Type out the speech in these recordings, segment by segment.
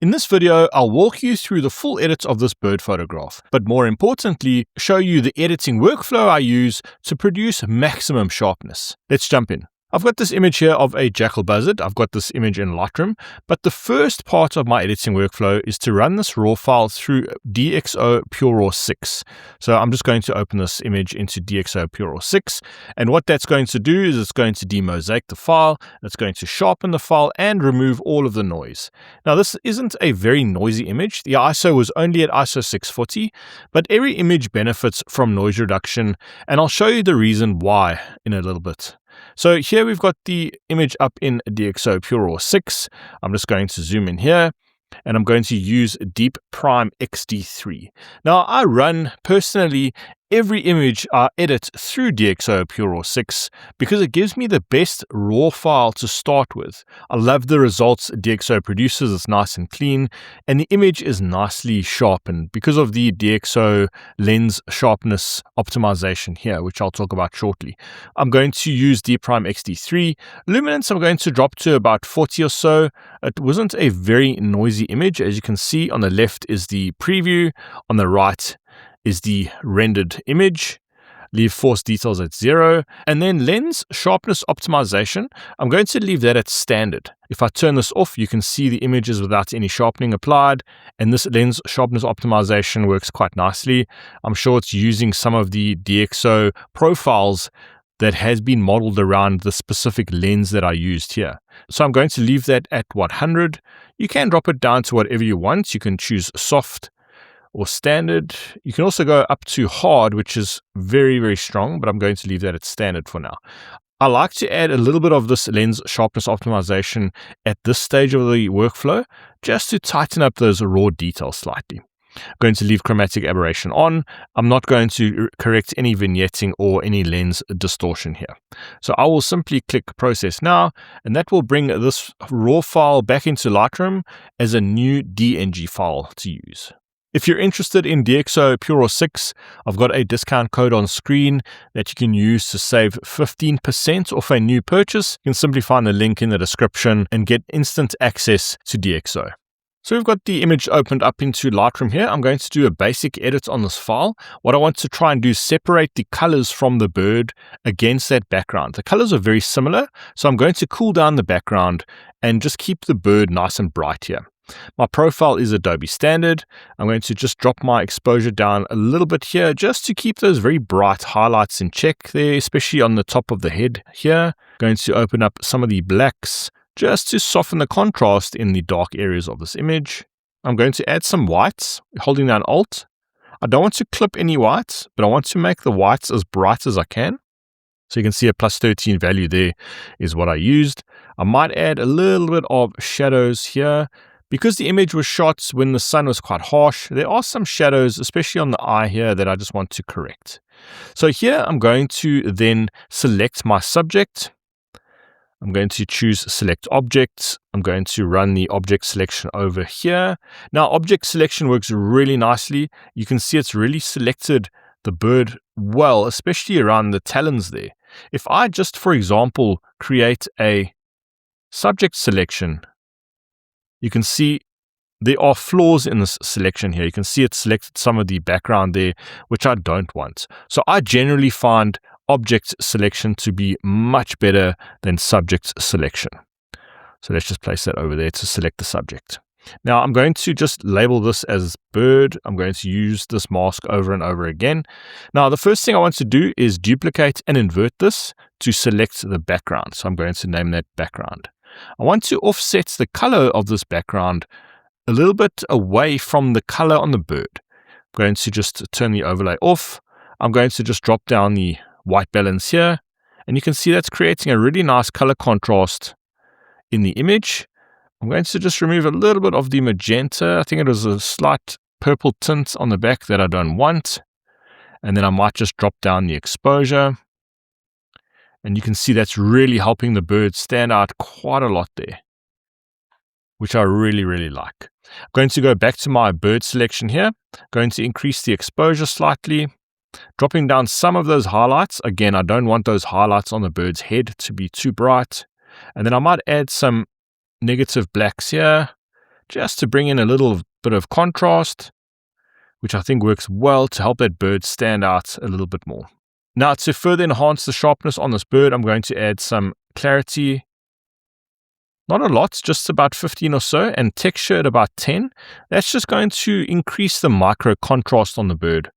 In this video, I'll walk you through the full edit of this bird photograph, but more importantly, show you the editing workflow I use to produce maximum sharpness. Let's jump in. I've got this image here of a jackal buzzard. I've got this image in Lightroom, but the first part of my editing workflow is to run this raw file through DxO Pure Raw 6. So I'm just going to open this image into DxO Pure Raw 6, and what that's going to do is it's going to demosaic the file, it's going to sharpen the file and remove all of the noise. Now this isn't a very noisy image. The ISO was only at ISO 640, but every image benefits from noise reduction, and I'll show you the reason why in a little bit. So here we've got the image up in DxO Pure Raw 6. I'm just going to zoom in here, and I'm going to use Deep Prime XD3. Now I run personally every image I edit through DxO Pure Raw 6 because it gives me the best raw file to start with. I love the results DxO produces. It's nice and clean, and the image is nicely sharpened because of the DxO lens sharpness optimization here, which I'll talk about shortly. I'm going to use Deep Prime XD3. Luminance I'm going to drop to about 40 or so. It wasn't a very noisy image. As you can see, on the left is the preview, on the right is the rendered image. Leave force details at 0, and then lens sharpness optimization, I'm going to leave that at standard. If I turn this off, you can see the images without any sharpening applied, and this lens sharpness optimization works quite nicely. I'm sure it's using some of the DxO profiles that has been modeled around the specific lens that I used here. So I'm going to leave that at 100. You can drop it down to whatever you want. You can choose soft or standard. You can also go up to hard, which is very, very strong, but I'm going to leave that at standard for now. I like to add a little bit of this lens sharpness optimization at this stage of the workflow, just to tighten up those raw details slightly. I'm going to leave chromatic aberration on. I'm not going to correct any vignetting or any lens distortion here. So I will simply click process now, and that will bring this raw file back into Lightroom as a new DNG file to use. If you're interested in DxO Pure Raw 6, I've got a discount code on screen that you can use to save 15% off a new purchase. You can simply find the link in the description and get instant access to DxO. So we've got the image opened up into Lightroom here. I'm going to do a basic edit on this file. What I want to try and do is separate the colors from the bird against that background. The colors are very similar, so I'm going to cool down the background and just keep the bird nice and bright here. My profile is Adobe Standard. I'm going to just drop my exposure down a little bit here just to keep those very bright highlights in check there, especially on the top of the head here. Going to open up some of the blacks just to soften the contrast in the dark areas of this image. I'm going to add some whites, holding down Alt. I don't want to clip any whites, but I want to make the whites as bright as I can. So you can see a plus 13 value there is what I used. I might add a little bit of shadows here. Because the image was shot when the sun was quite harsh, there are some shadows, especially on the eye here, that I just want to correct. So here I'm going to then select my subject. I'm going to choose select objects. I'm going to run the object selection over here. Now object selection works really nicely. You can see it's really selected the bird well, especially around the talons there. If I just, for example, create a subject selection, you can see there are flaws in this selection here. You can see it selected some of the background there, which I don't want. So I generally find object selection to be much better than subject selection. So let's just place that over there to select the subject. Now I'm going to just label this as bird. I'm going to use this mask over and over again. Now the first thing I want to do is duplicate and invert this to select the background. So I'm going to name that background. I want to offset the color of this background a little bit away from the color on the bird. I'm going to just turn the overlay off. I'm going to just drop down the white balance here, and you can see that's creating a really nice color contrast in the image. I'm going to just remove a little bit of the magenta. I think it was a slight purple tint on the back that I don't want. And then I might just drop down the exposure. And you can see that's really helping the bird stand out quite a lot there, which I really, really like. I'm going to go back to my bird selection here. Going to increase the exposure slightly, dropping down some of those highlights. Again, I don't want those highlights on the bird's head to be too bright. And then I might add some negative blacks here just to bring in a little bit of contrast, which I think works well to help that bird stand out a little bit more. Now, to further enhance the sharpness on this bird, I'm going to add some clarity. Not a lot, just about 15 or so, and texture at about 10. That's just going to increase the micro contrast on the bird,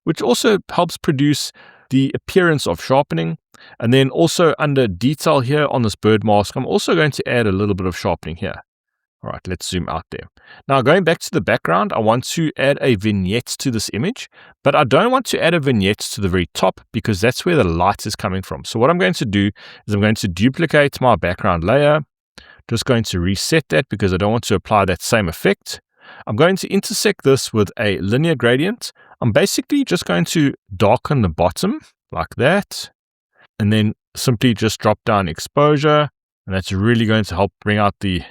which also helps produce the appearance of sharpening. And then also under detail here on this bird mask, I'm also going to add a little bit of sharpening here. All right, let's zoom out there. Now, going back to the background, I want to add a vignette to this image, but I don't want to add a vignette to the very top because that's where the light is coming from. So what I'm going to do is I'm going to duplicate my background layer. Just going to reset that because I don't want to apply that same effect. I'm going to intersect this with a linear gradient. I'm basically just going to darken the bottom like that, and then simply just drop down exposure, and that's really going to help bring out the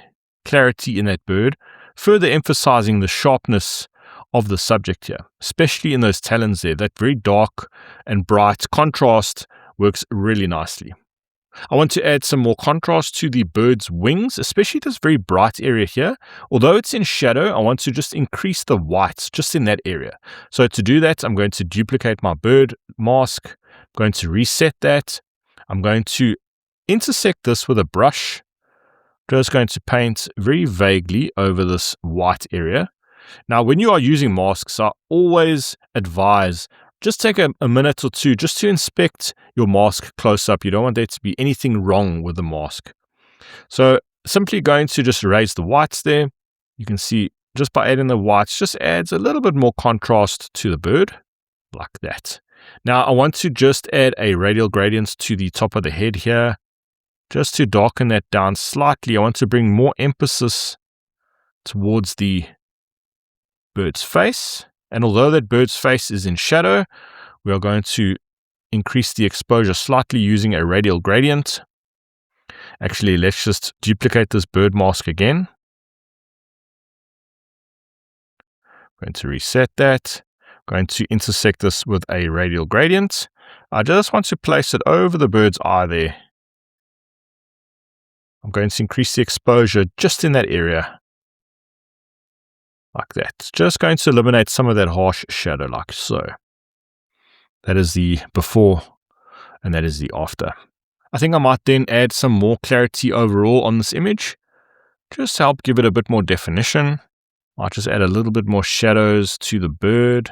clarity in that bird, further emphasizing the sharpness of the subject here, especially in those talons there. That very dark and bright contrast works really nicely. I want to add some more contrast to the bird's wings, especially this very bright area here. Although it's in shadow, I want to just increase the whites just in that area. So to do that, I'm going to duplicate my bird mask. I'm going to reset that. I'm going to intersect this with a brush. Just going to paint very vaguely over this white area. Now, when you are using masks, I always advise just take a minute or two just to inspect your mask close up. You don't want there to be anything wrong with the mask. So simply going to just raise the whites there. You can see just by adding the whites, just adds a little bit more contrast to the bird, like that. Now I want to just add a radial gradient to the top of the head here, just to darken that down slightly. I want to bring more emphasis towards the bird's face. And although that bird's face is in shadow, we are going to increase the exposure slightly using a radial gradient. Actually, let's just duplicate this bird mask again. I'm going to reset that. I'm going to intersect this with a radial gradient. I just want to place it over the bird's eye there. I'm going to increase the exposure just in that area. Like that. Just going to eliminate some of that harsh shadow like so. That is the before and that is the after. I think I might then add some more clarity overall on this image. Just to help give it a bit more definition. I'll just add a little bit more shadows to the bird.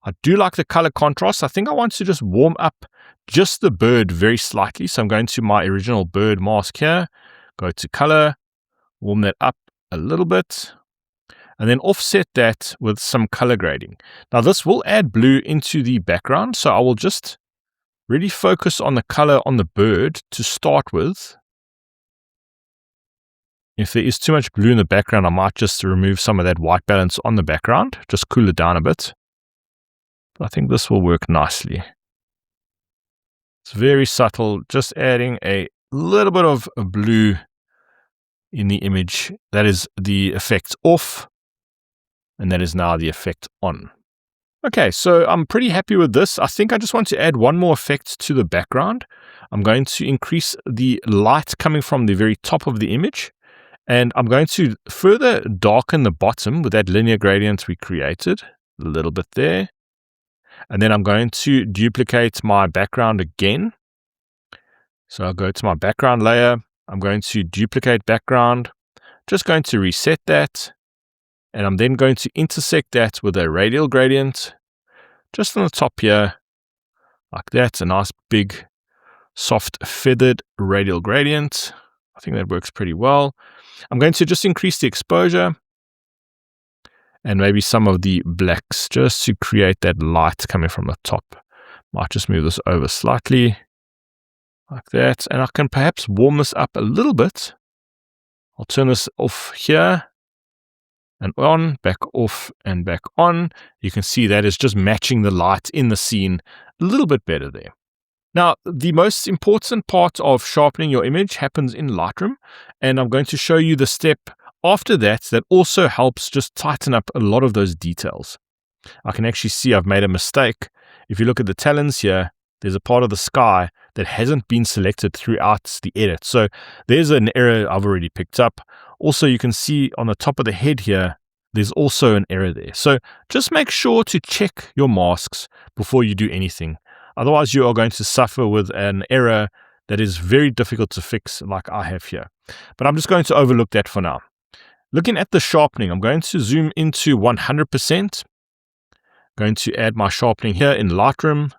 I do like the color contrast. I think I want to just warm up just the bird very slightly. So I'm going to my original bird mask here. Go to color. Warm that up a little bit. And then offset that with some color grading. Now this will add blue into the background, so I will just really focus on the color on the bird to start with. If there is too much blue in the background, I might just remove some of that white balance on the background, just cool it down a bit. But I think this will work nicely. It's very subtle, just adding a little bit of blue in the image. That is the effect off. And that is now the effect on. Okay, so I'm pretty happy with this. I think I just want to add one more effect to the background. I'm going to increase the light coming from the very top of the image. And I'm going to further darken the bottom with that linear gradient we created. A little bit there. And then I'm going to duplicate my background again. So I'll go to my background layer. I'm going to duplicate background. Just going to reset that. And I'm then going to intersect that with a radial gradient just on the top here, like that. A nice big, soft, feathered radial gradient. I think that works pretty well. I'm going to just increase the exposure and maybe some of the blacks just to create that light coming from the top. Might just move this over slightly, like that. And I can perhaps warm this up a little bit. I'll turn this off here. And on, back off, and back on. You can see that is just matching the light in the scene a little bit better there. Now, the most important part of sharpening your image happens in Lightroom, and I'm going to show you the step after that also helps just tighten up a lot of those details. I can actually see I've made a mistake. If you look at the talons here, there's a part of the sky that hasn't been selected throughout the edit. So there's an error I've already picked up. Also, you can see on the top of the head here, there's also an error there. So just make sure to check your masks before you do anything. Otherwise, you are going to suffer with an error that is very difficult to fix like I have here. But I'm just going to overlook that for now. Looking at the sharpening, I'm going to zoom into 100%. Going to add my sharpening here in Lightroom.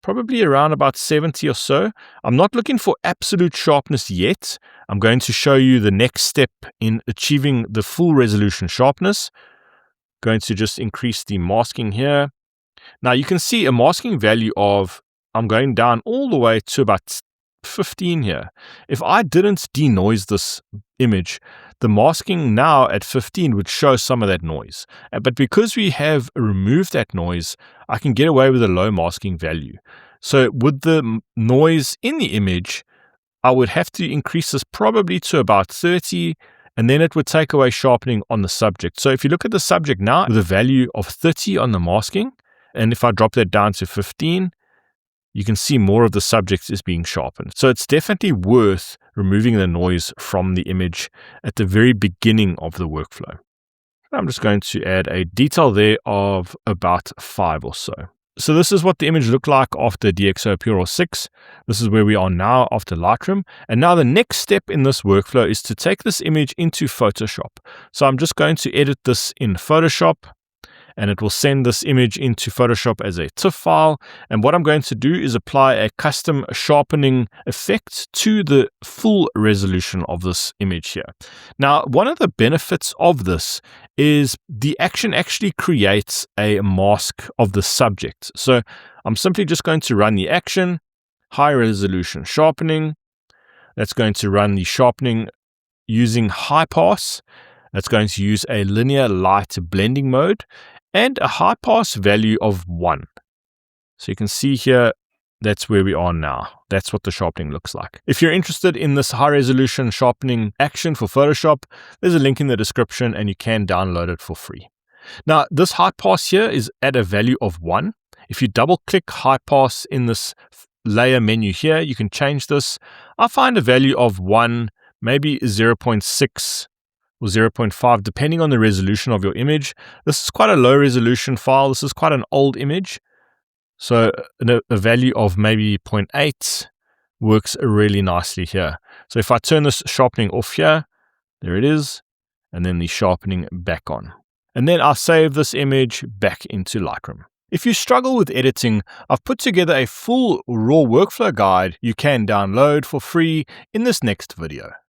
Probably around about 70 or so. I'm not looking for absolute sharpness yet. I'm going to show you the next step in achieving the full resolution sharpness. Going to just increase the masking here. Now you can see a masking value of, I'm going down all the way to about 15 here. If I didn't denoise this image, the masking now at 15 would show some of that noise. But because we have removed that noise, I can get away with a low masking value. So with the noise in the image, I would have to increase this probably to about 30, and then it would take away sharpening on the subject. So if you look at the subject now with a value of 30 on the masking, and if I drop that down to 15, you can see more of the subject is being sharpened. So it's definitely worth removing the noise from the image at the very beginning of the workflow. I'm just going to add a detail there of about 5 or so. So this is what the image looked like after DxO Pure Raw 6. This is where we are now after Lightroom. And now the next step in this workflow is to take this image into Photoshop. So I'm just going to edit this in Photoshop, and it will send this image into Photoshop as a TIFF file. And what I'm going to do is apply a custom sharpening effect to the full resolution of this image here. Now, one of the benefits of this is the action actually creates a mask of the subject. So I'm simply just going to run the action, high resolution sharpening. That's going to run the sharpening using Highpass. That's going to use a linear light blending mode and a Highpass value of 1. So you can see here, that's where we are now. That's what the sharpening looks like. If you're interested in this high resolution sharpening action for Photoshop, there's a link in the description and you can download it for free. Now, this Highpass here is at a value of 1. If you double click Highpass in this layer menu here, you can change this. I find a value of 1, maybe 0.6, or 0.5, depending on the resolution of your image. This is quite a low resolution file. This is quite an old image. So a value of maybe 0.8 works really nicely here. So if I turn this sharpening off here, there it is, and then the sharpening back on. And then I'll save this image back into Lightroom. If you struggle with editing, I've put together a full raw workflow guide you can download for free in this next video.